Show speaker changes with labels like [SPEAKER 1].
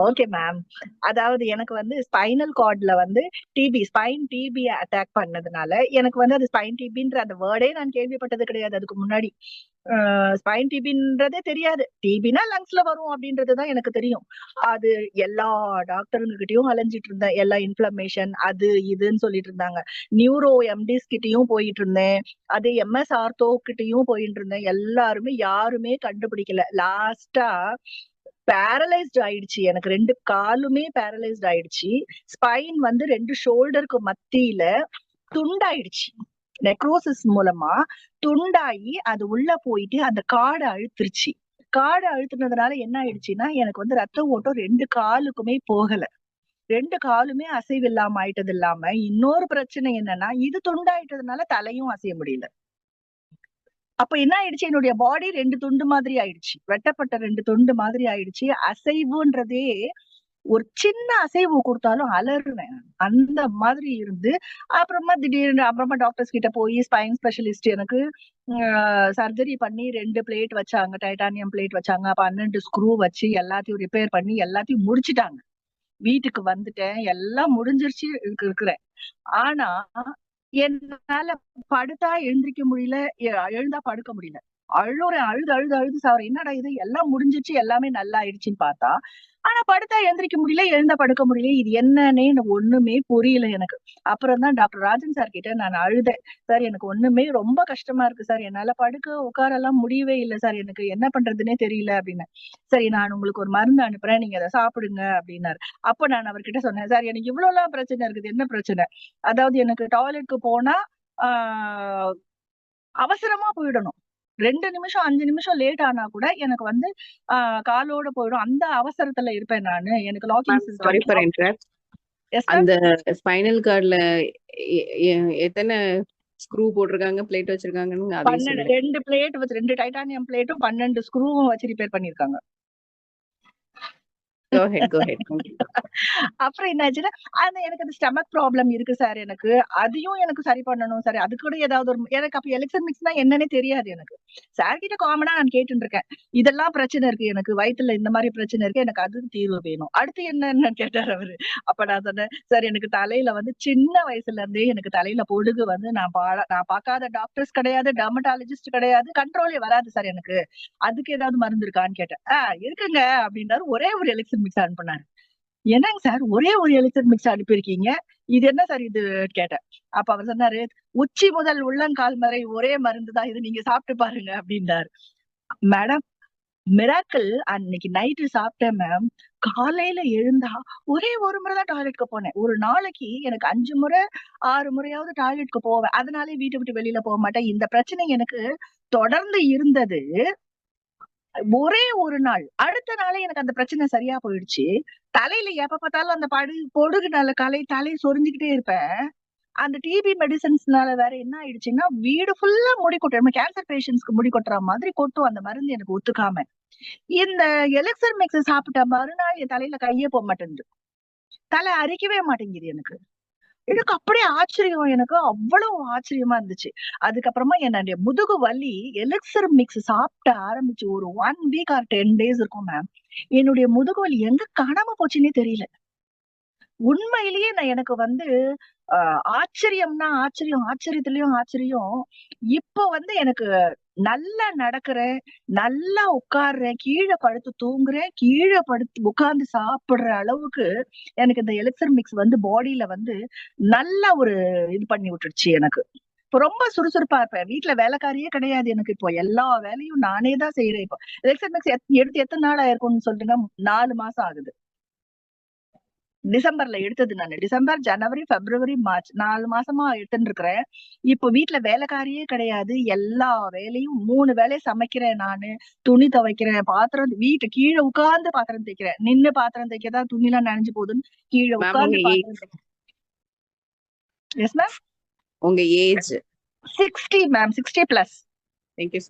[SPEAKER 1] Okay ma'am. அதாவது எனக்கு வந்து ஸ்பைனல் கார்ட்ல வந்து ஸ்பைன் டிபி அட்டாக் பண்ணதுனால எனக்கு வந்து அது ஸ்பைன் டிபின்ற அந்த வேர்டே நான் கேள்விப்பட்டது கிடையாது அதுக்கு முன்னாடி. ஸ்பைன் டிபின்றதே தெரியாது. டிபினா லங்ஸ்ல வரும் அப்படின்றதுதான் எனக்கு தெரியும். அது எல்லா டாக்டருங்ககிட்டயும் அலைஞ்சிட்டு இருந்தேன். எல்லா இன்ஃப்ளமேஷன் அது இதுன்னு சொல்லிட்டு இருந்தாங்க. நியூரோ எம்டிஸ் கிட்டயும் போயிட்டு இருந்தேன். அது எம்எஸ் ஆர்த்தோ கிட்டயும் போயிட்டு இருந்தேன். எல்லாருமே யாருமே கண்டுபிடிக்கல. லாஸ்டா பேரலைஸ்ட் ஆயிடுச்சு. எனக்கு 2 காலுமே பேரலைஸ்ட் ஆயிடுச்சு. ஸ்பைன் வந்து 2 ஷோல்டருக்கு மத்தியில துண்டாயிடுச்சு. நெக்ரோசிஸ் மூலமா துண்டாயி அது உள்ள போயிட்டு அந்த காடை அழுத்துருச்சு. காடை அழுத்துனதுனால என்ன ஆயிடுச்சுன்னா, எனக்கு வந்து ரத்த ஓட்டம் 2 காலுக்குமே போகல. 2 காலுமே அசைவில்லாம ஆயிட்டது இல்லாம, இன்னொரு பிரச்சனை என்னன்னா, இது துண்டாயிட்டதுனால தலையும் அசைய முடியல. அப்ப என்ன ஆயிடுச்சு, என்னுடைய பாடி 2 துண்டு மாதிரி ஆயிடுச்சு. வெட்டப்பட்ட 2 துண்டு மாதிரி ஆயிடுச்சு. அசைவுன்றதே ஒரு சின்ன அசைவு கொடுத்தாலும் அலறுவேன். அந்த மாதிரி இருந்து அப்புறமா திடீர்னு அப்புறமா டாக்டர்ஸ் கிட்ட போய் ஸ்பைன் ஸ்பெஷலிஸ்ட் எனக்கு சர்ஜரி பண்ணி 2 பிளேட் வச்சாங்க. டைட்டானியம் பிளேட் வச்சாங்க. 12 ஸ்க்ரூ வச்சு எல்லாத்தையும் ரிப்பேர் பண்ணி எல்லாத்தையும் முடிச்சிட்டாங்க. வீட்டுக்கு வந்துட்டேன். எல்லாம் முடிஞ்சிருச்சு இருக்கிறேன். ஆனா என்னால படுத்தா எழுந்திரிக்க முடியல. எழுந்தா படுக்க முடியல. அழுறேன். அழுது அழுது அழுது சாவறேன். என்னடா இது எல்லாம் முடிஞ்சிருச்சு. எல்லாமே நல்லா ஆயிடுச்சுன்னு பார்த்தா, ஆனா படுத்தா எந்திரிக்க முடியல. எழுந்தா படுக்க முடியல. இது என்னன்னே எனக்கு ஒண்ணுமே புரியல எனக்கு. அப்புறம் தான் டாக்டர் ராஜன் சார் கிட்ட நான் அழுதேன். சார் எனக்கு ஒண்ணுமே ரொம்ப கஷ்டமா இருக்கு சார். என்னால படுக்க உட்காரலாம் முடியவே இல்ல சார். எனக்கு என்ன பண்றதுன்னே தெரியல அப்படின்னேன். சரி நான் உங்களுக்கு ஒரு மருந்து அனுப்புறேன். நீங்க அத சாப்பிடுங்க அப்படின்னாரு. அப்ப நான் அவர்கிட்ட சொன்னேன். சார் எனக்கு இவ்வளவுலாம் பிரச்சனை இருக்குது. என்ன பிரச்சனை? அதாவது எனக்கு டாய்லெட்க்கு போனா அவசரமா போயிடணும். 2 நிமிஷம் 5 நிமிஷம் லேட் ஆனா கூட எனக்கு வந்து காலோட போயிடும். அந்த அவசரத்துல இருப்பேன் நானு. எனக்கு lagging
[SPEAKER 2] sorry for
[SPEAKER 1] system.
[SPEAKER 2] Interrupt.
[SPEAKER 1] Yes ma'am.
[SPEAKER 2] அந்த ஸ்பைனல் கார்ட்ல எத்தனை ஸ்க்ரூ போட்டிருக்காங்க, பிளேட் வச்சிருக்காங்கன்னு அதையும்
[SPEAKER 1] 12
[SPEAKER 2] சொல்லுங்க.
[SPEAKER 1] 2 பிளேட் வச்சு 2 டைட்டானியம் பிளேட்டும் 12 ஸ்க்ரூவும் வச்சு ரிப்பேர் பண்ணிருக்காங்க.
[SPEAKER 2] Go ahead, go ahead. Thank you.
[SPEAKER 1] அப்புறம் என்னாச்சுன்னா, எனக்கு அந்த ஸ்டமக் ப்ராப்ளம் இருக்கு சார் எனக்கு. அதையும் எனக்கு சரி பண்ணணும் சார். அது கூட ஏதாவது ஒரு எனக்கு அப்ப எலக்சன் மிக்ஸ்னா என்னன்னே தெரியாது எனக்கு. சார் கிட்ட காமனா நான் கேட்டுட்டு இருக்கேன். இதெல்லாம் பிரச்சனை இருக்கு எனக்கு. வயித்துல இந்த மாதிரி பிரச்சனை இருக்கு. எனக்கு அதுக்கு தீர்வு வேணும். அடுத்து என்னன்னு கேட்டாரு அவரு. அப்ப நான் சொன்னேன், சார் எனக்கு தலையில வந்து சின்ன வயசுல இருந்தே எனக்கு தலையில பொடுகு வந்து நான் பார்க்காத டாக்டர்ஸ் கிடையாது, டெர்மட்டாலஜிஸ்ட் கிடையாது. கண்ட்ரோலே வராது சார் எனக்கு. அதுக்கு ஏதாவது மருந்து இருக்கான்னு கேட்டேன். இருக்குங்க அப்படின்னாரு. ஒரே ஒரு எலக்சன் மிக்ஸ் அனுப்புனாரு. என்னங்க சார் ஒரே ஒரு எலிக்சர் மிக்ஸ் அனுப்பியிருக்கீங்க. இது என்ன சார் இது கேட்டேன். அப்ப அவர் சொன்னாரு, உச்சி முதல் உள்ளங்கால் வரை ஒரே மருந்து தான் இது. நீங்க சாப்பிட்டு பாருங்க அப்படின்றாரு. மேடம் மிராக்கிள் அன்னைக்கு நைட்டு சாப்பிட்டேன் மேம். காலையில எழுந்தா ஒரே ஒரு முறை தான் டாய்லெட்க்கு போனேன். ஒரு நாளைக்கு எனக்கு 5 முறை 6 முறையாவது டாய்லெட்க்கு போவேன். அதனாலே வீட்டை விட்டு வெளியில போக மாட்டேன். இந்த பிரச்சனை எனக்கு தொடர்ந்து இருந்தது. ஒரே ஒரு நாள். அடுத்த நாளே எனக்கு அந்த பிரச்சனை சரியா போயிடுச்சு. தலையில எப்ப பார்த்தாலும் அந்த பொடுகுனால தலை சொரிஞ்சுக்கிட்டே இருப்பேன். அந்த டிபி மெடிசின்ஸ்னால வேற என்ன ஆயிடுச்சுன்னா, வீடு ஃபுல்லா முடி கொட்டும். நம்ம கேன்சர் பேஷண்ட்ஸ்க்கு முடி கொட்டுற மாதிரி கொட்டும் அந்த மருந்து எனக்கு ஒத்துக்காம. இந்த எலக்சர் மிக்ஸ் சாப்பிட்ட மறுநாள் என் தலையில கையே போக மாட்டேங்குது. தலை அரிக்கவே மாட்டேங்குது எனக்கு. எனக்கு அப்படியே ஆச்சரியம். எனக்கு அவ்வளவு ஆச்சரியமா இருந்துச்சு. அதுக்கப்புறமா என்னுடைய முதுகு வலி எலிக்சர் மிக்ஸ் சாப்பிட்ட ஆரம்பிச்சு ஒரு 1 வீக் ஆர் 10 டேஸ் இருக்கும் மேம். என்னுடைய முதுகு வலி எங்க காணாம போச்சுன்னே தெரியல. உண்மையிலேயே நான் எனக்கு வந்து ஆச்சரியம்னா ஆச்சரியம், ஆச்சரியத்திலயும் ஆச்சரியம். இப்போ வந்து எனக்கு நல்லா நடக்கிறேன், நல்லா உட்கார்றேன், கீழே படுத்து தூங்குறேன், கீழே படுத்து உட்கார்ந்து சாப்பிடுற அளவுக்கு எனக்கு இந்த எலிக்சர் மிக்ஸ் வந்து பாடியில வந்து நல்ல ஒரு இது பண்ணி விட்டுருச்சு எனக்கு. இப்போ ரொம்ப சுறுசுறுப்பா இருப்பேன். வீட்டுல வேலைக்காரியே கிடையாது எனக்கு. இப்போ எல்லா வேலையும் நானே தான் செய்யறேன். இப்போ எலிக்சர் மிக்ஸ் எடுத்து எத்தனை நாள் ஆயிருக்கும்னு சொல்லிட்டுன்னா 4 மாசம் ஆகுது. டிசம்பர்ல எடுத்தது நானு. டிசம்பர், ஜனவரி, பிப்ரவரி, மார்ச் 4 மாசமா எடுத்துட்டு இருக்கிறேன். இப்போ வீட்டுல வேலைக்காரியே கிடையாது. எல்லா வேலையும் 3 வேலையை சமைக்கிறேன் நானு. துணி துவைக்கிறேன், பாத்திரம் வீட்டு கீழே உட்கார்ந்து பாத்திரம் தைக்கிறேன். நின்னு பாத்திரம் தைக்கதான் துணி எல்லாம் நனைஞ்சு போகுதுன்னு கீழே உட்கார்ந்து பாத்திரம் தைக்கிறேன். Yes ma'am.
[SPEAKER 2] உங்க ஏஜ்
[SPEAKER 1] 60 மேம். 60+.
[SPEAKER 2] Thank you.